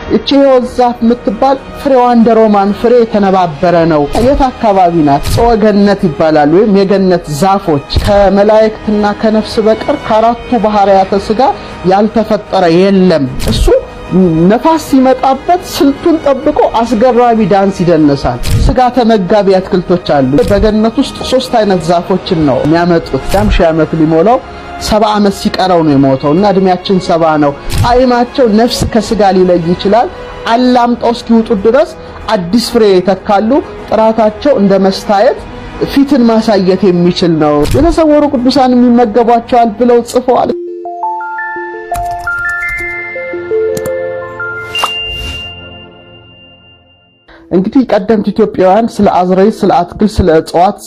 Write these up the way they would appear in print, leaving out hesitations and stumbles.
እቺ ሕይወት ዛፍ የምትባል ፍሬዋ እንደ ሮማን ፍሬ የተነባበረ ነው። የት አካባቢ ናት? ጾወ ገነት ይባላል። ወይም የገነት ዛፎች ከመላእክትና ከነፍስ በቀር ከአራቱ ባህሪያተ ሥጋ ያልተፈጠረ የለም። እሱ ነፋስ ሲመጣበት ስልቱን ጠብቆ አስገራሚ ዳንስ ይደነሳል። ሥጋ ተመጋቢ አትክልቶች አሉ። በገነት ውስጥ 3 አይነት ዛፎችን ነው የሚያመጡት። ዳም ሺህ ዓመት ሊሞላው 70 ዓመት ሲቀረው ነው የሞተው እና እድሜያችን 70 ነው። ጣዕማቸው ነፍስ ከሥጋ ሊለይ ይችላል። አላምጠው እስኪወጡ ድረስ አዲስ ፍሬ ይተካሉ። ጥራታቸው እንደ መስታየት ፊትን ማሳየት የሚችል ነው። የተሰወሩ ቅዱሳን የሚመገቧቸዋል ብለው ጽፈዋል። እንግዲህ ቀደምት ኢትዮጵያውያን ስለ አዝርዕት፣ ስለ አትክልት፣ ስለ እጽዋት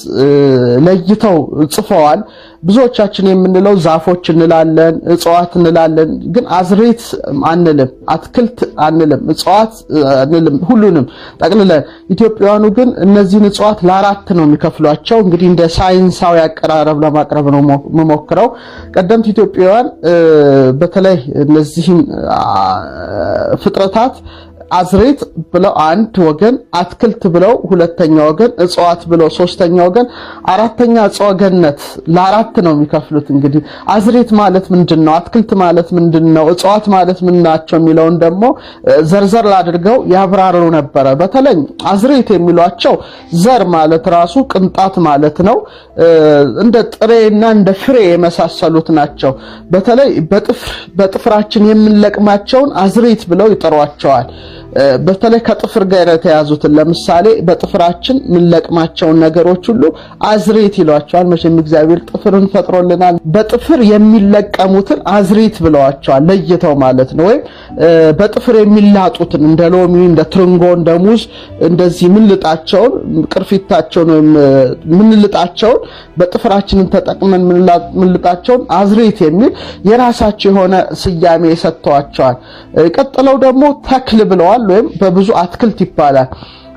ለይተው ጽፈዋል። ብዙዎቻችን የምንለው ዛፎች እንላለን፣ እጽዋት እንላለን። ግን አዝርዕት አንልም፣ አትክልት አንልም፣ እጽዋት አንልም። ሁሉንም ጠቅልለን ኢትዮጵያውያኑ ግን እነዚህን እጽዋት ለአራት ነው የሚከፍሏቸው። እንግዲህ እንደ ሳይንሳዊ አቀራረብ ለማቅረብ ነው የምሞክረው። ቀደምት ኢትዮጵያውያን በተለይ እነዚህን ፍጥረታት አዝርዕት ብለው አንድ ወገን፣ አትክልት ብለው ሁለተኛ ወገን፣ እጽዋት ብለው ሶስተኛ ወገን፣ አራተኛ ጾወ ገነት ለአራት ነው የሚከፍሉት። እንግዲህ አዝርዕት ማለት ምንድነው? አትክልት ማለት ምንድነው? እጽዋት ማለት ምን ናቸው የሚለውን ደግሞ ዘርዘር አድርገው ያብራሩ ነበር። በተለይ አዝርዕት የሚሏቸው ዘር ማለት ራሱ ቅንጣት ማለት ነው። እንደ ጥሬና እንደ ፍሬ የመሳሰሉት ናቸው። በተለይ በጥፍራችን የምንለቅማቸውን አዝርዕት ብለው ይጠሯቸዋል። በተለይ ከጥፍር ጋር የተያዙትን ለምሳሌ በጥፍራችን ምንለቅማቸውን ነገሮች ሁሉ አዝርዕት ይሏቸዋል። መቼም እግዚአብሔር ጥፍርን ፈጥሮልናል። በጥፍር የሚለቀሙትን አዝርዕት ብለዋቸዋል ለይተው ማለት ነው። ወይም በጥፍር የሚላጡትን እንደ ሎሚ፣ እንደ ትርንጎ፣ እንደ ሙዝ እንደዚህ ምንልጣቸውን ቅርፊታቸውን ወይም ምንልጣቸውን በጥፍራችንን ተጠቅመን ምንልጣቸውን አዝርዕት የሚል የራሳቸው የሆነ ስያሜ ሰጥተዋቸዋል። ቀጥለው ደግሞ ተክል ብለዋል። ወይም በብዙ አትክልት ይባላል።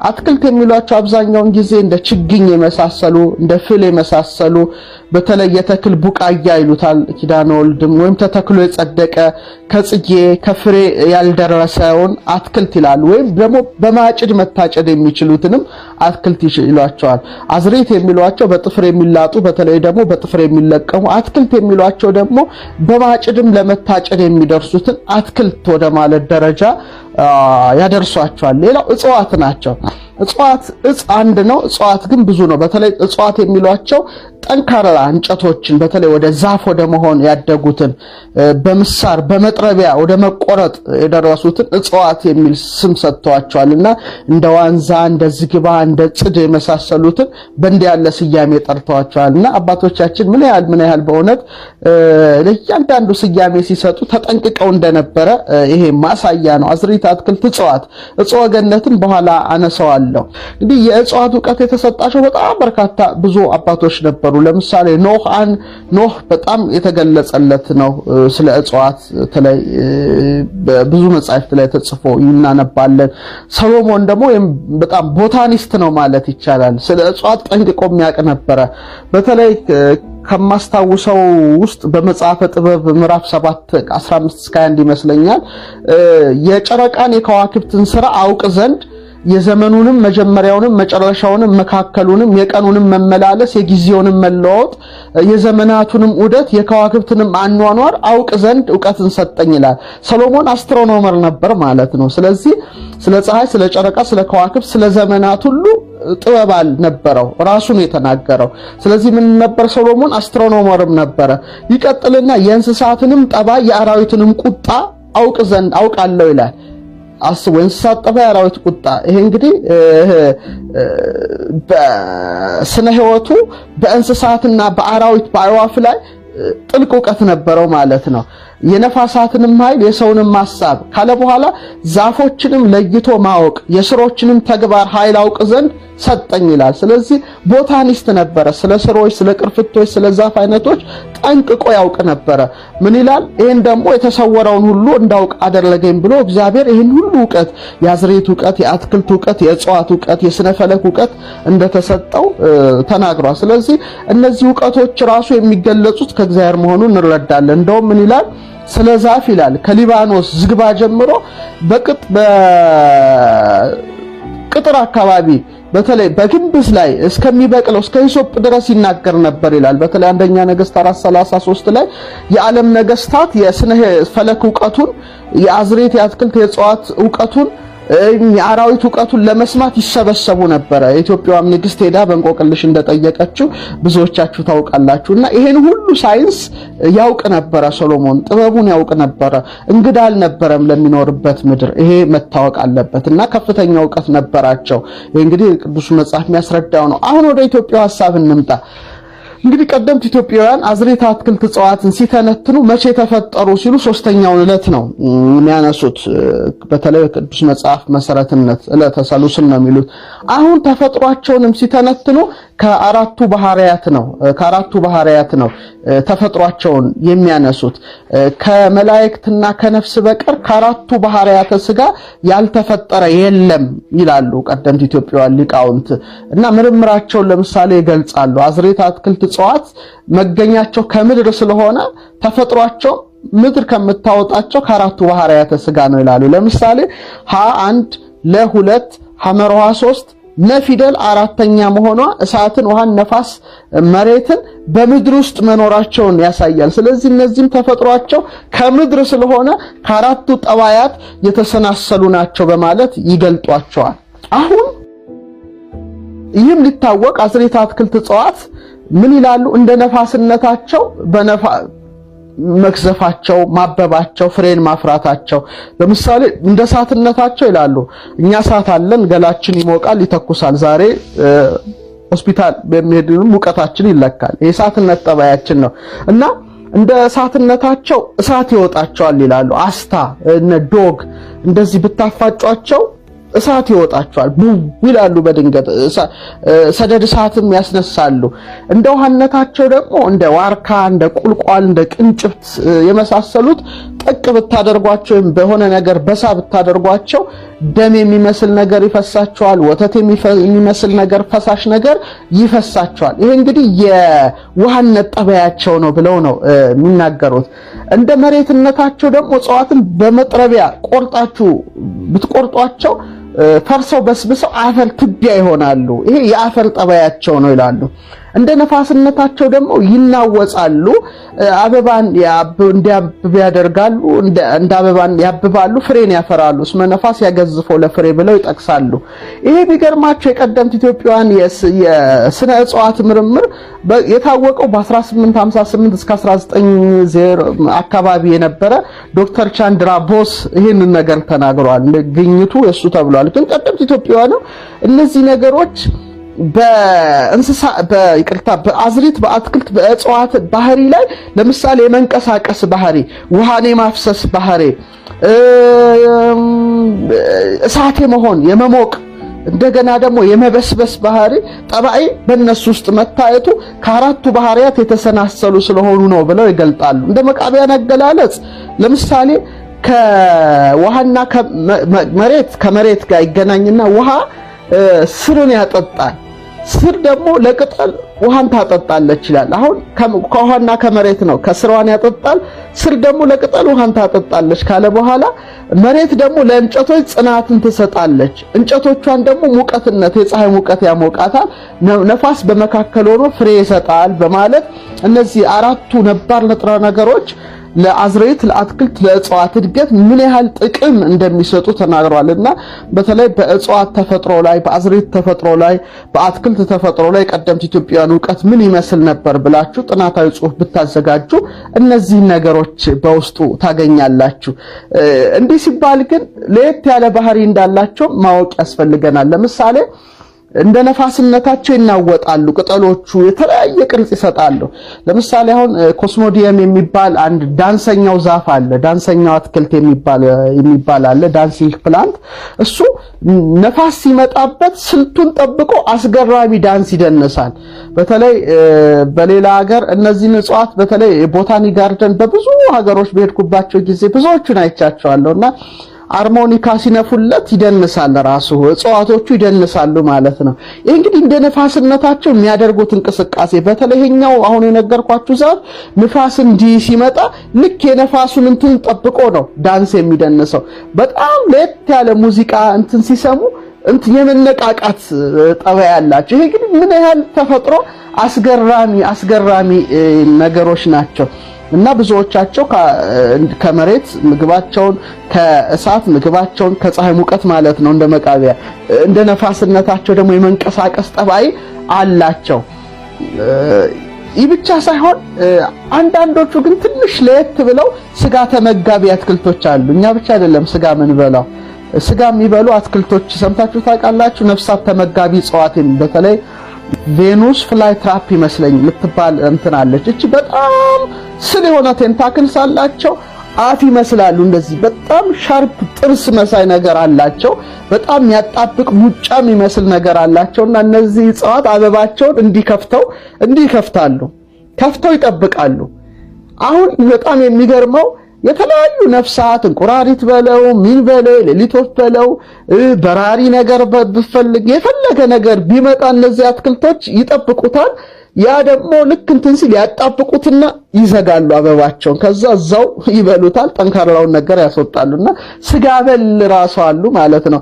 አትክልት የሚሏቸው አብዛኛውን ጊዜ እንደ ችግኝ የመሳሰሉ እንደ ፍል የመሳሰሉ በተለይ የተክል ቡቃያ ይሉታል ኪዳነ ወልድም። ወይም ተተክሎ የጸደቀ ከጽጌ ከፍሬ ያልደረሰውን አትክልት ይላሉ። ወይም ደግሞ በማጭድ መታጨድ የሚችሉትንም አትክልት ይሏቸዋል። አዝርዕት የሚሏቸው በጥፍር የሚላጡ በተለይ ደግሞ በጥፍር የሚለቀሙ፣ አትክልት የሚሏቸው ደግሞ በማጭድም ለመታጨድ የሚደርሱትን አትክልት ወደ ማለት ደረጃ ያደርሷቸዋል። ሌላው እጽዋት ናቸው። እጽዋት እጽ አንድ ነው፣ እጽዋት ግን ብዙ ነው። በተለይ እጽዋት የሚሏቸው ጠንካራ እንጨቶችን በተለይ ወደ ዛፍ ወደ መሆን ያደጉትን በምሳር በመጥረቢያ ወደ መቆረጥ የደረሱትን እጽዋት የሚል ስም ሰጥተዋቸዋልና እንደ ዋንዛ፣ እንደ ዝግባ፣ እንደ ጽድ የመሳሰሉትን በእንዲህ ያለ ስያሜ ጠርተዋቸዋልና አባቶቻችን ምን ያህል በእውነት ለእያንዳንዱ ስያሜ ሲሰጡ ተጠንቅቀው እንደነበረ ይሄ ማሳያ ነው። አዝርዕት፣ አትክልት፣ እጽዋት። እጽወ ገነትን በኋላ አነሳዋለሁ። እንግዲህ የእጽዋት ዕውቀት የተሰጣቸው በጣም በርካታ ብዙ አባቶች ነበሩ። ለምሳሌ ኖህ በጣም የተገለጸለት ነው ስለ እጽዋት ተለይ ብዙ መጻሕፍት ላይ ተጽፎ እናነባለን። ሰሎሞን ደግሞ በጣም ቦታኒስት ነው ማለት ይቻላል። ስለ እጽዋት ጠንቅቆ የሚያውቅ ነበረ። በተለይ ከማስታውሰው ውስጥ በመጽሐፈ ጥበብ ምዕራፍ 7 15 እስከ 21 ይመስለኛል የጨረቃን የከዋክብትን ሥራ አውቅ ዘንድ የዘመኑንም መጀመሪያውንም መጨረሻውንም መካከሉንም የቀኑንም መመላለስ የጊዜውንም መለዋወጥ የዘመናቱንም ዑደት የከዋክብትንም አኗኗር አውቅ ዘንድ ዕውቀትን ሰጠኝ ይላል። ሰሎሞን አስትሮኖመር ነበር ማለት ነው። ስለዚህ ስለ ፀሐይ፣ ስለ ጨረቃ፣ ስለ ከዋክብት፣ ስለ ዘመናት ሁሉ ጥበብ ነበረው ራሱን የተናገረው። ስለዚህ ምን ነበር? ሰሎሞን አስትሮኖመርም ነበረ። ይቀጥልና የእንስሳትንም ጠባይ የአራዊትንም ቁጣ አውቅ ዘንድ አውቃለሁ ይላል። አስቡ፣ እንስሳት ጠባይ፣ አራዊት ቁጣ። ይሄ እንግዲህ በስነ ሕይወቱ በእንስሳትና በአራዊት በአዕዋፍ ላይ ጥልቅ ዕውቀት ነበረው ማለት ነው። የነፋሳትንም ኃይል የሰውንም ሐሳብ ካለ በኋላ ዛፎችንም ለይቶ ማወቅ የስሮችንም ተግባር ኃይል አውቅ ዘንድ ሰጠኝ ይላል። ስለዚህ ቦታኒስት ነበረ። ስለ ስሮች፣ ስለ ቅርፍቶች፣ ስለ ዛፍ አይነቶች ጠንቅቆ ያውቅ ነበረ። ምን ይላል? ይሄን ደግሞ የተሰወረውን ሁሉ እንዳውቅ አደረገኝ ብሎ እግዚአብሔር ይሄን ሁሉ ዕውቀት፣ የአዝሬት ዕውቀት፣ የአትክልት ዕውቀት፣ የእጽዋት ዕውቀት፣ የስነ ፈለክ ዕውቀት እንደተሰጠው ተናግሯል። ስለዚህ እነዚህ ዕውቀቶች ራሱ የሚገለጹት ከእግዚአብሔር መሆኑን እንረዳለን። እንደውም ምን ይላል? ስለ ዛፍ ይላል ከሊባኖስ ዝግባ ጀምሮ በቅጥር አካባቢ በተለይ በግንብስ ላይ እስከሚበቅለው እስከ ሂሶጵ ድረስ ይናገር ነበር ይላል። በተለይ አንደኛ ነገሥት 4:33 ላይ የዓለም ነገስታት የስነ ፈለክ ዕውቀቱን፣ የአዝሬት የአትክልት የእጽዋት ዕውቀቱን፣ የአራዊት ዕውቀቱን ለመስማት ይሰበሰቡ ነበር። የኢትዮጵያም ንግስት ሄዳ በእንቆቅልሽ እንደጠየቀችው ብዙዎቻችሁ ታውቃላችሁና ይሄን ሁሉ ሳይንስ ያውቅ ነበረ ሶሎሞን፣ ጥበቡን ያውቅ ነበረ። እንግዳ አልነበረም ለሚኖርበት ምድር። ይሄ መታወቅ አለበትና ከፍተኛ ዕውቀት ነበራቸው። ይሄ እንግዲህ ቅዱስ መጽሐፍ የሚያስረዳው ነው። አሁን ወደ ኢትዮጵያ ሐሳብ እንምጣ። እንግዲህ ቀደምት ኢትዮጵያውያን አዝሬት አትክልት እጽዋትን ሲተነትኑ መቼ ተፈጠሩ ሲሉ ሶስተኛውን ዕለት ነው የሚያነሱት። በተለይ ቅዱስ መጽሐፍ መሰረትነት ዕለተ ሰሉስን ነው የሚሉት። አሁን ተፈጥሯቸውንም ሲተነትኑ ከአራቱ ባህሪያት ነው ተፈጥሯቸውን የሚያነሱት። ከመላእክትና ከነፍስ በቀር ከአራቱ ባህሪያተ ሥጋ ያልተፈጠረ የለም ይላሉ ቀደምት ኢትዮጵያውያን ሊቃውንት እና ምርምራቸውን ለምሳሌ ይገልጻሉ። አዝሬት አትክልት እጽዋት መገኛቸው ከምድር ስለሆነ ተፈጥሯቸው ምድር ከምታወጣቸው ከአራቱ ባህሪያተ ሥጋ ነው ይላሉ። ለምሳሌ ሀ1 ለ2 ሐመርሃ 3 ነፊደል አራተኛ መሆኗ እሳትን፣ ውሃን፣ ነፋስ፣ መሬትን በምድር ውስጥ መኖራቸውን ያሳያል። ስለዚህ እነዚህም ተፈጥሯቸው ከምድር ስለሆነ ከአራቱ ጠባያት የተሰናሰሉ ናቸው በማለት ይገልጧቸዋል። አሁን ይህም ሊታወቅ አዝሬት አትክልት እጽዋት ምን ይላሉ? እንደ ነፋስነታቸው መክዘፋቸው፣ ማበባቸው፣ ፍሬን ማፍራታቸው። ለምሳሌ እንደ እሳትነታቸው ይላሉ እኛ እሳት አለን፣ ገላችን ይሞቃል፣ ይተኩሳል። ዛሬ ሆስፒታል በሚሄድን ሙቀታችን ይለካል። የእሳትነት ጠባያችን ነው እና እንደ እሳትነታቸው እሳት ይወጣቸዋል ይላሉ። አስታ እነ ዶግ እንደዚህ ብታፋጯቸው እሳት ይወጣቸዋል፣ ቡም ይላሉ በድንገት ሰደድ እሳትም ያስነሳሉ። እንደ ውሃነታቸው ደግሞ እንደ ዋርካ፣ እንደ ቁልቋል፣ እንደ ቅንጭብት የመሳሰሉት ጠቅ ብታደርጓቸው ወይም በሆነ ነገር በሳ ብታደርጓቸው ደም የሚመስል ነገር ይፈሳቸዋል፣ ወተት የሚመስል ነገር ፈሳሽ ነገር ይፈሳቸዋል። ይሄ እንግዲህ የውሃነት ጠባያቸው ነው ብለው ነው የሚናገሩት። እንደ መሬትነታቸው ደግሞ እጽዋትን በመጥረቢያ ቆርጣችሁ ብትቆርጧቸው ፈርሰው በስብሰው አፈር ትቢያ ይሆናሉ። ይሄ የአፈር ጠባያቸው ነው ይላሉ። እንደ ነፋስነታቸው ደግሞ ይናወጻሉ፣ አበባን እንዲያብብ ያደርጋሉ፣ እንደ አበባን ያብባሉ፣ ፍሬን ያፈራሉ። እስመ ነፋስ ያገዝፈው ለፍሬ ብለው ይጠቅሳሉ። ይሄ ቢገርማቸው የቀደምት ኢትዮጵያውያን የስነ እጽዋት ምርምር የታወቀው በ1858 እስከ 1900 አካባቢ የነበረ ዶክተር ቻንድራ ቦስ ይህንን ነገር ተናግሯል። ግኝቱ እሱ ተብሏል። ግን ቀደምት ኢትዮጵያውያን እነዚህ ነገሮች በአዝሪት በአትክልት በእጽዋት ባህሪ ላይ ለምሳሌ የመንቀሳቀስ ባህሪ፣ ውሃን የማፍሰስ ባህሪ፣ እሳት የመሆን የመሞቅ እንደገና ደግሞ የመበስበስ ባህሪ ጠባይ በእነሱ ውስጥ መታየቱ ከአራቱ ባህሪያት የተሰናሰሉ ስለሆኑ ነው ብለው ይገልጣሉ። እንደ መቃብያን አገላለጽ ለምሳሌ ከውሃና ከመሬት ጋር ይገናኝና ውሃ ስርን ያጠጣል፣ ስር ደግሞ ለቅጠል ውሃን ታጠጣለች ይላል። አሁን ከውሃና ከመሬት ነው፣ ከስሯን ያጠጣል፣ ስር ደግሞ ለቅጠል ውሃን ታጠጣለች ካለ በኋላ መሬት ደግሞ ለእንጨቶች ጽናትን ትሰጣለች፣ እንጨቶቿን ደግሞ ሙቀትነት የፀሐይ ሙቀት ያሞቃታል፣ ነፋስ በመካከል ሆኖ ፍሬ ይሰጣል በማለት እነዚህ አራቱ ነባር ንጥረ ነገሮች ለአዝሬት ለአትክልት ለእጽዋት እድገት ምን ያህል ጥቅም እንደሚሰጡ ተናግሯልና በተለይ በእጽዋት ተፈጥሮ ላይ በአዝሬት ተፈጥሮ ላይ በአትክልት ተፈጥሮ ላይ ቀደምት ኢትዮጵያውያን ዕውቀት ምን ይመስል ነበር ብላችሁ ጥናታዊ ጽሑፍ ብታዘጋጁ እነዚህ ነገሮች በውስጡ ታገኛላችሁ። እንዲህ ሲባል ግን ለየት ያለ ባህሪ እንዳላቸው ማወቅ ያስፈልገናል። ለምሳሌ እንደ ነፋስነታቸው ይናወጣሉ። ቅጠሎቹ የተለያየ ቅርጽ ይሰጣሉ። ለምሳሌ አሁን ኮስሞዲየም የሚባል አንድ ዳንሰኛው ዛፍ አለ። ዳንሰኛው አትክልት የሚባል አለ፣ ዳንሲንግ ፕላንት። እሱ ነፋስ ሲመጣበት ስልቱን ጠብቆ አስገራሚ ዳንስ ይደንሳል። በተለይ በሌላ ሀገር እነዚህን እጽዋት በተለይ ቦታኒ ጋርደን በብዙ ሀገሮች በሄድኩባቸው ጊዜ ብዙዎቹን አይቻቸዋለሁና አርሞኒካ ሲነፉለት ይደንሳል። ራሱ እጽዋቶቹ ይደንሳሉ ማለት ነው። ይሄ እንግዲህ እንደ ነፋስነታቸው የሚያደርጉት እንቅስቃሴ በተለይኛው አሁን የነገርኳችሁ ዛፍ ንፋስ እንዲህ ሲመጣ ልክ የነፋሱን እንትን ጠብቆ ነው ዳንስ የሚደንሰው። በጣም ለየት ያለ ሙዚቃ እንትን ሲሰሙ እንትን የመነቃቃት ጠባይ ያላቸው። ይሄ ግን ምን ያህል ተፈጥሮ አስገራሚ ነገሮች ናቸው። እና ብዙዎቻቸው ከመሬት ምግባቸውን፣ ከእሳት ምግባቸውን፣ ከፀሐይ ሙቀት ማለት ነው እንደ መቃቢያ፣ እንደ ነፋስነታቸው ደግሞ የመንቀሳቀስ ጠባይ አላቸው። ይህ ብቻ ሳይሆን አንዳንዶቹ ግን ትንሽ ለየት ብለው ስጋ ተመጋቢ አትክልቶች አሉ። እኛ ብቻ አይደለም ስጋ ምን በላው፣ ስጋ የሚበሉ አትክልቶች ሰምታችሁ ታውቃላችሁ? ነፍሳት ተመጋቢ እጽዋት በተለይ ቬኑስ ፍላይ ትራፕ ይመስለኝ የምትባል እንትን አለች። እቺ በጣም ስል የሆነ ቴንታክልስ አላቸው። አፍ ይመስላሉ እንደዚህ በጣም ሻርፕ ጥርስ መሳይ ነገር አላቸው። በጣም ያጣብቅ ሙጫም ይመስል ነገር አላቸውና እነዚህ እጽዋት አበባቸውን እንዲከፍታሉ፣ ከፍተው ይጠብቃሉ። አሁን በጣም የሚገርመው የተለያዩ ነፍሳት እንቁራሪት በለው ምን በለው ሌሊት ወፍ በለው በራሪ ነገር ብፈልግ የፈለገ ነገር ቢመጣ እነዚህ አትክልቶች ይጠብቁታል። ያ ደግሞ ልክ እንትን ሲል ያጣብቁትና ይዘጋሉ አበባቸውን። ከዛ እዛው ይበሉታል፣ ጠንካራውን ነገር ያስወጣሉና ስጋ በል ራሱ አሉ ማለት ነው።